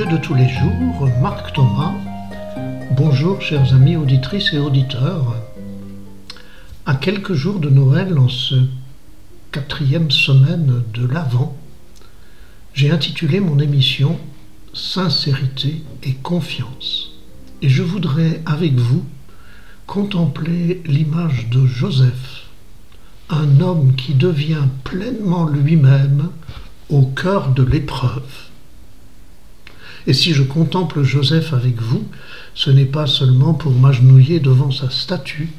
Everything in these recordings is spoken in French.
Dieu de tous les jours, Marc Thomas. Bonjour chers amis auditrices et auditeurs. À quelques jours de Noël, en ce 4e semaine de l'Avent, j'ai intitulé mon émission « Sincérité et confiance ». Et je voudrais avec vous contempler l'image de Joseph, un homme qui devient pleinement lui-même au cœur de l'épreuve. Et si je contemple Joseph avec vous, ce n'est pas seulement pour m'agenouiller devant sa statue,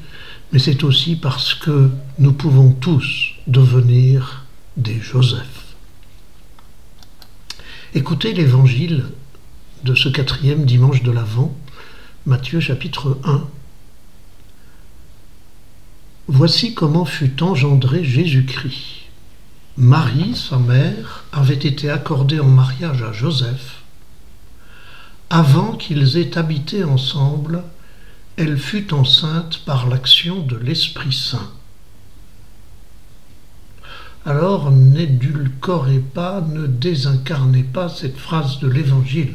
mais c'est aussi parce que nous pouvons tous devenir des Joseph. Écoutez l'évangile de ce 4e dimanche de l'Avent, Matthieu chapitre 1. Voici comment fut engendré Jésus-Christ. Marie, sa mère, avait été accordée en mariage à Joseph. Avant qu'ils aient habité ensemble, elle fut enceinte par l'action de l'Esprit Saint. Alors, n'édulcorez pas, ne désincarnez pas cette phrase de l'Évangile.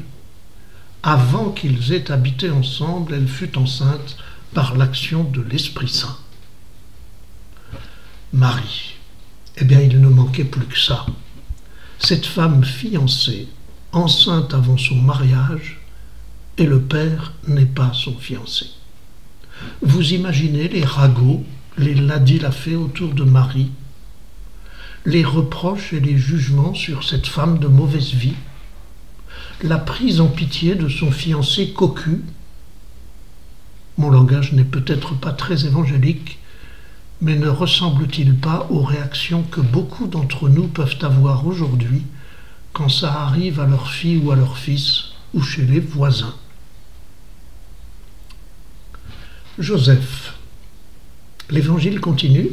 Avant qu'ils aient habité ensemble, elle fut enceinte par l'action de l'Esprit Saint. Marie, eh bien, il ne manquait plus que ça. Cette femme fiancée, enceinte avant son mariage, et le père n'est pas son fiancé. Vous imaginez les ragots, les ladis-la-fée autour de Marie, les reproches et les jugements sur cette femme de mauvaise vie, la prise en pitié de son fiancé cocu. Mon langage n'est peut-être pas très évangélique, mais ne ressemble-t-il pas aux réactions que beaucoup d'entre nous peuvent avoir aujourd'hui quand ça arrive à leur fille ou à leur fils ou chez les voisins? Joseph. L'Évangile continue.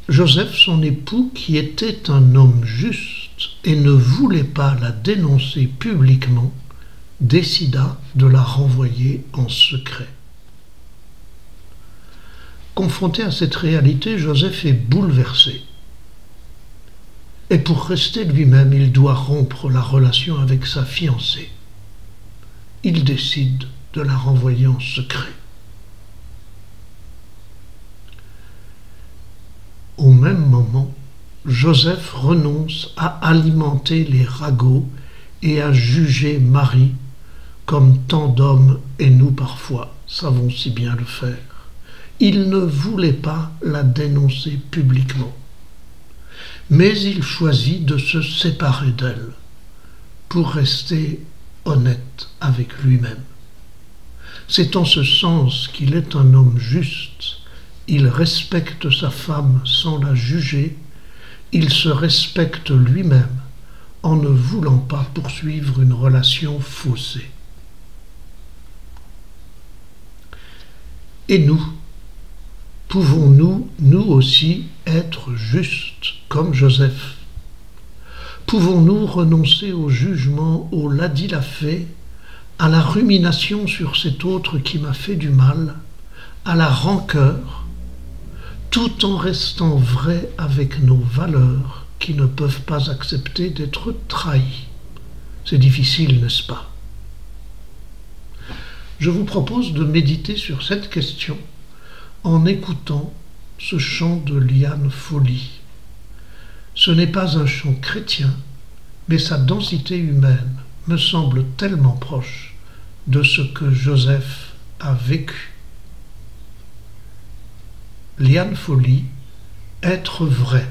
Joseph, son époux, qui était un homme juste et ne voulait pas la dénoncer publiquement, décida de la renvoyer en secret. Confronté à cette réalité, Joseph est bouleversé. Et pour rester lui-même, il doit rompre la relation avec sa fiancée. Il décide de la renvoyer en secret. Au même moment, Joseph renonce à alimenter les ragots et à juger Marie, comme tant d'hommes et nous parfois savons si bien le faire. Il ne voulait pas la dénoncer publiquement, mais il choisit de se séparer d'elle pour rester honnête avec lui-même. C'est en ce sens qu'il est un homme juste. Il respecte sa femme sans la juger, il se respecte lui-même en ne voulant pas poursuivre une relation faussée. Et nous, pouvons-nous, nous aussi, être justes comme Joseph? Pouvons-nous renoncer au jugement, au ladis-la-fée, à la rumination sur cet autre qui m'a fait du mal, à la rancœur, tout en restant vrai avec nos valeurs qui ne peuvent pas accepter d'être trahies? C'est difficile, n'est-ce pas? Je vous propose de méditer sur cette question en écoutant ce chant de Liane Folly. Ce n'est pas un chant chrétien, mais sa densité humaine me semble tellement proche de ce que Joseph a vécu. Liane Folly, être vrai.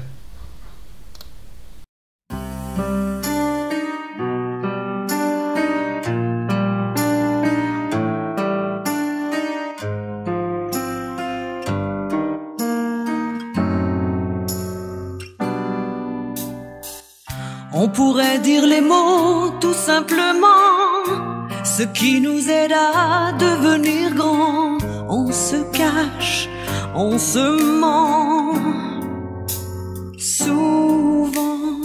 On pourrait dire les mots tout simplement, ce qui nous aide à devenir grands. On se cache, on se ment. Souvent,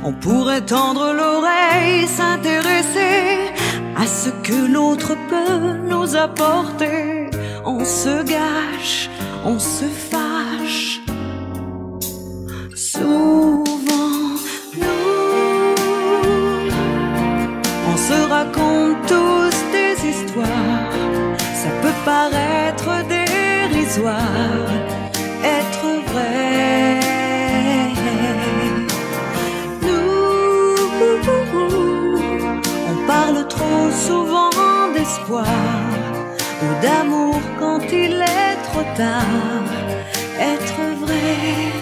on pourrait tendre l'oreille, s'intéresser à ce que l'autre peut nous apporter. On se gâche, on se fâche. Souvent, nous, on se raconte souvent d'espoir ou d'amour quand il est trop tard. Être vrai,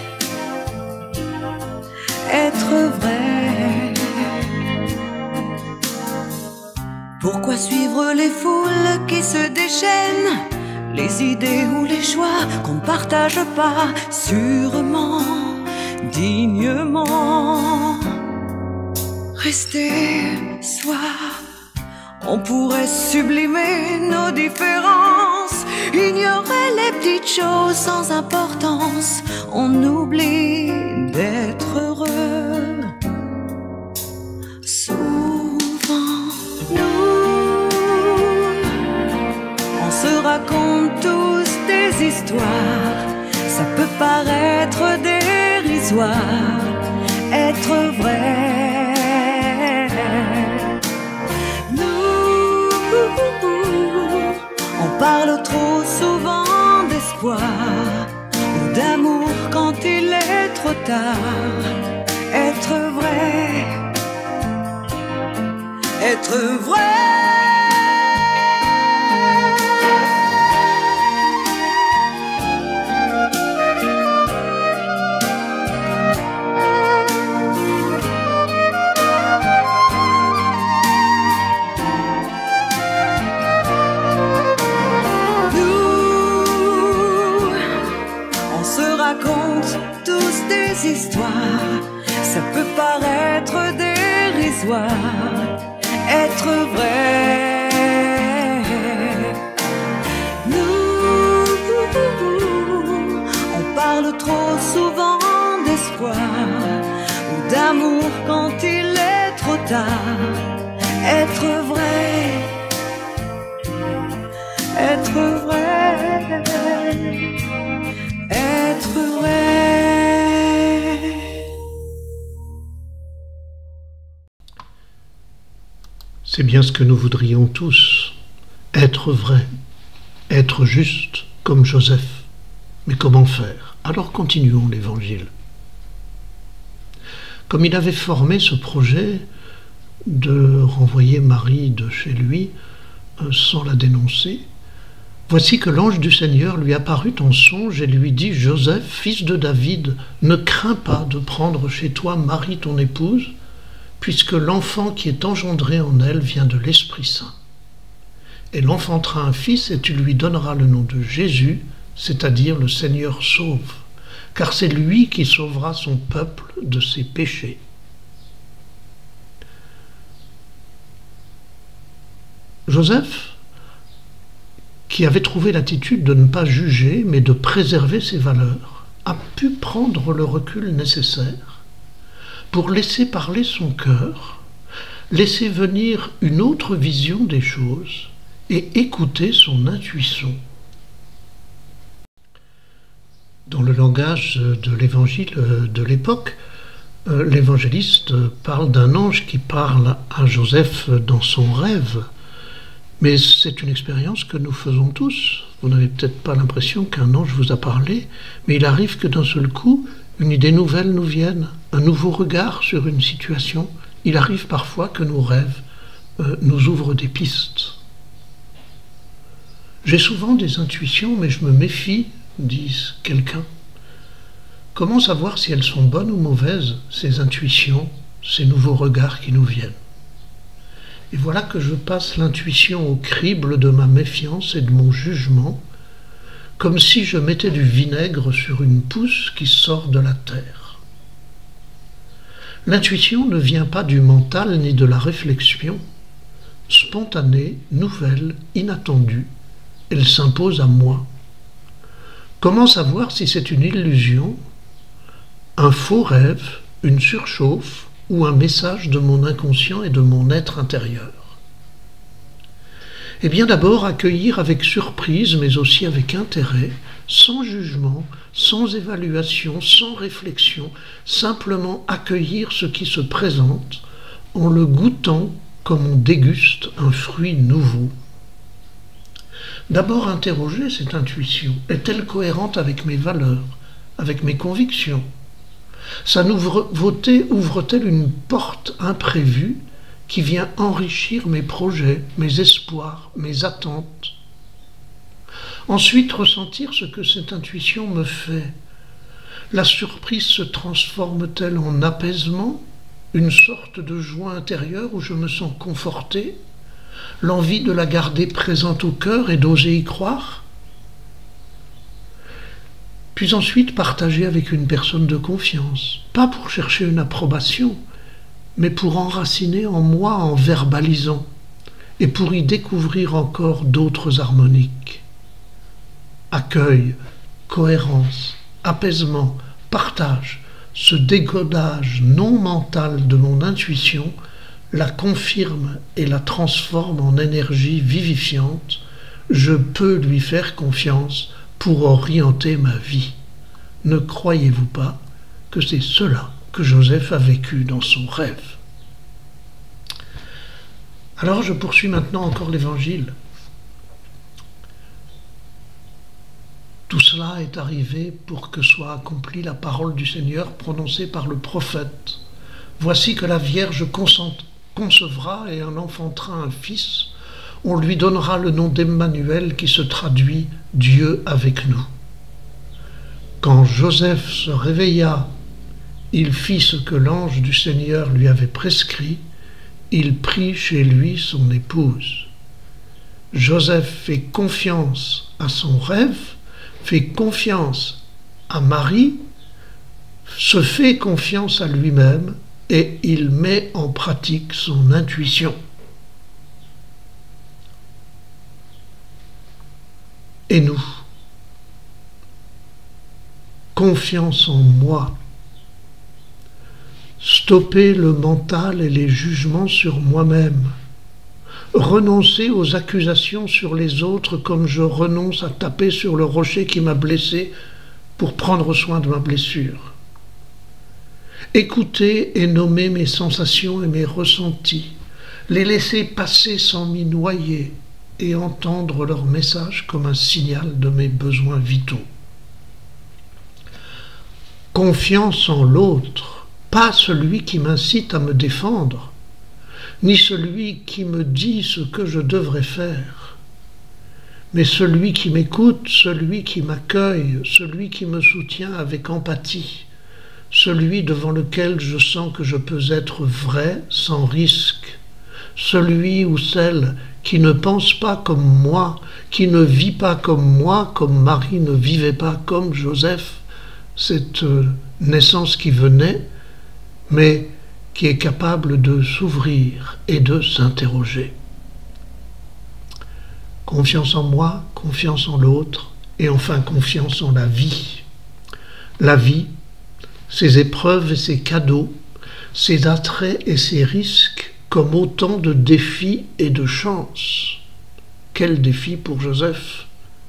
être vrai. Pourquoi suivre les foules qui se déchaînent, les idées ou les choix qu'on ne partage pas sûrement, dignement? Rester soi, on pourrait sublimer nos différences, ignorer les petites choses sans importance. On oublie d'être heureux. Souvent, on se raconte tous des histoires, ça peut paraître dérisoire. Être vrai, on parle trop souvent d'espoir ou d'amour quand il est trop tard. Être vrai, être vrai. Tous des histoires, ça peut paraître dérisoire. Être vrai, nous, on parle trop souvent d'espoir ou d'amour quand il est trop tard. Être vrai, être vrai, être vrai. C'est bien ce que nous voudrions tous, être vrai, être juste comme Joseph. Mais comment faire? Alors continuons l'Évangile. Comme il avait formé ce projet de renvoyer Marie de chez lui sans la dénoncer, voici que l'ange du Seigneur lui apparut en songe et lui dit: Joseph, fils de David, ne crains pas de prendre chez toi Marie ton épouse, puisque l'enfant qui est engendré en elle vient de l'Esprit Saint. Elle enfantera un fils et tu lui donneras le nom de Jésus, c'est-à-dire le Seigneur sauve, car c'est lui qui sauvera son peuple de ses péchés. Joseph, qui avait trouvé l'attitude de ne pas juger, mais de préserver ses valeurs, a pu prendre le recul nécessaire pour laisser parler son cœur, laisser venir une autre vision des choses et écouter son intuition. Dans le langage de l'évangile de l'époque, l'évangéliste parle d'un ange qui parle à Joseph dans son rêve. Mais c'est une expérience que nous faisons tous. Vous n'avez peut-être pas l'impression qu'un ange vous a parlé, mais il arrive que d'un seul coup, une idée nouvelle nous vienne, un nouveau regard sur une situation. Il arrive parfois que nos rêves nous ouvrent des pistes. J'ai souvent des intuitions, mais je me méfie, dit quelqu'un. Comment savoir si elles sont bonnes ou mauvaises, ces intuitions, ces nouveaux regards qui nous viennent? Et voilà que je passe l'intuition au crible de ma méfiance et de mon jugement, comme si je mettais du vinaigre sur une pousse qui sort de la terre. L'intuition ne vient pas du mental ni de la réflexion. Spontanée, nouvelle, inattendue, elle s'impose à moi. Comment savoir si c'est une illusion, un faux rêve, une surchauffe ou un message de mon inconscient et de mon être intérieur? Eh bien d'abord accueillir avec surprise, mais aussi avec intérêt, sans jugement, sans évaluation, sans réflexion, simplement accueillir ce qui se présente en le goûtant comme on déguste un fruit nouveau. D'abord interroger cette intuition. Est-elle cohérente avec mes valeurs, avec mes convictions? Sa nouveauté ouvre-t-elle une porte imprévue qui vient enrichir mes projets, mes espoirs, mes attentes. Ensuite, ressentir ce que cette intuition me fait. La surprise se transforme-t-elle en apaisement, une sorte de joie intérieure où je me sens conforté, l'envie de la garder présente au cœur et d'oser y croire? Puis ensuite partager avec une personne de confiance, pas pour chercher une approbation, mais pour enraciner en moi en verbalisant, et pour y découvrir encore d'autres harmoniques. Accueil, cohérence, apaisement, partage, ce décodage non mental de mon intuition la confirme et la transforme en énergie vivifiante. Je peux lui faire confiance pour orienter ma vie. Ne croyez-vous pas que c'est cela que Joseph a vécu dans son rêve? Alors je poursuis maintenant encore l'évangile. Tout cela est arrivé pour que soit accomplie la parole du Seigneur prononcée par le prophète. Voici que la Vierge concevra et en enfantera un fils. On lui donnera le nom d'Emmanuel qui se traduit « Dieu avec nous ». Quand Joseph se réveilla, il fit ce que l'ange du Seigneur lui avait prescrit. Il prit chez lui son épouse. Joseph fait confiance à son rêve, fait confiance à Marie, se fait confiance à lui-même et il met en pratique son intuition. Et nous? Confiance en moi. Stopper le mental et les jugements sur moi-même. Renoncer aux accusations sur les autres comme je renonce à taper sur le rocher qui m'a blessé pour prendre soin de ma blessure. Écouter et nommer mes sensations et mes ressentis, les laisser passer sans m'y noyer et entendre leur message comme un signal de mes besoins vitaux. Confiance en l'autre, pas celui qui m'incite à me défendre, ni celui qui me dit ce que je devrais faire, mais celui qui m'écoute, celui qui m'accueille, celui qui me soutient avec empathie, celui devant lequel je sens que je peux être vrai sans risque, celui ou celle qui ne pense pas comme moi, qui ne vit pas comme moi, comme Marie ne vivait pas comme Joseph, cette naissance qui venait, mais qui est capable de s'ouvrir et de s'interroger. Confiance en moi, confiance en l'autre, et enfin confiance en la vie. La vie, ses épreuves et ses cadeaux, ses attraits et ses risques, comme autant de défis et de chances. Quel défi pour Joseph,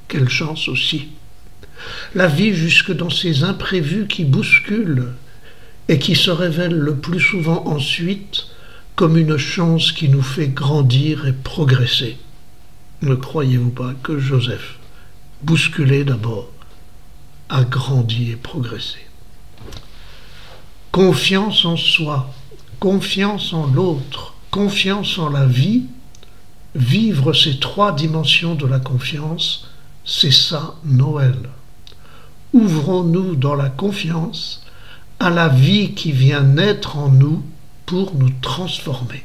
quelle chance aussi. La vie jusque dans ces imprévus qui bousculent et qui se révèlent le plus souvent ensuite comme une chance qui nous fait grandir et progresser. Ne croyez-vous pas que Joseph, bousculé d'abord, a grandi et progressé? Confiance en soi, confiance en l'autre, confiance en la vie, vivre ces trois dimensions de la confiance, c'est ça Noël. Ouvrons-nous dans la confiance à la vie qui vient naître en nous pour nous transformer.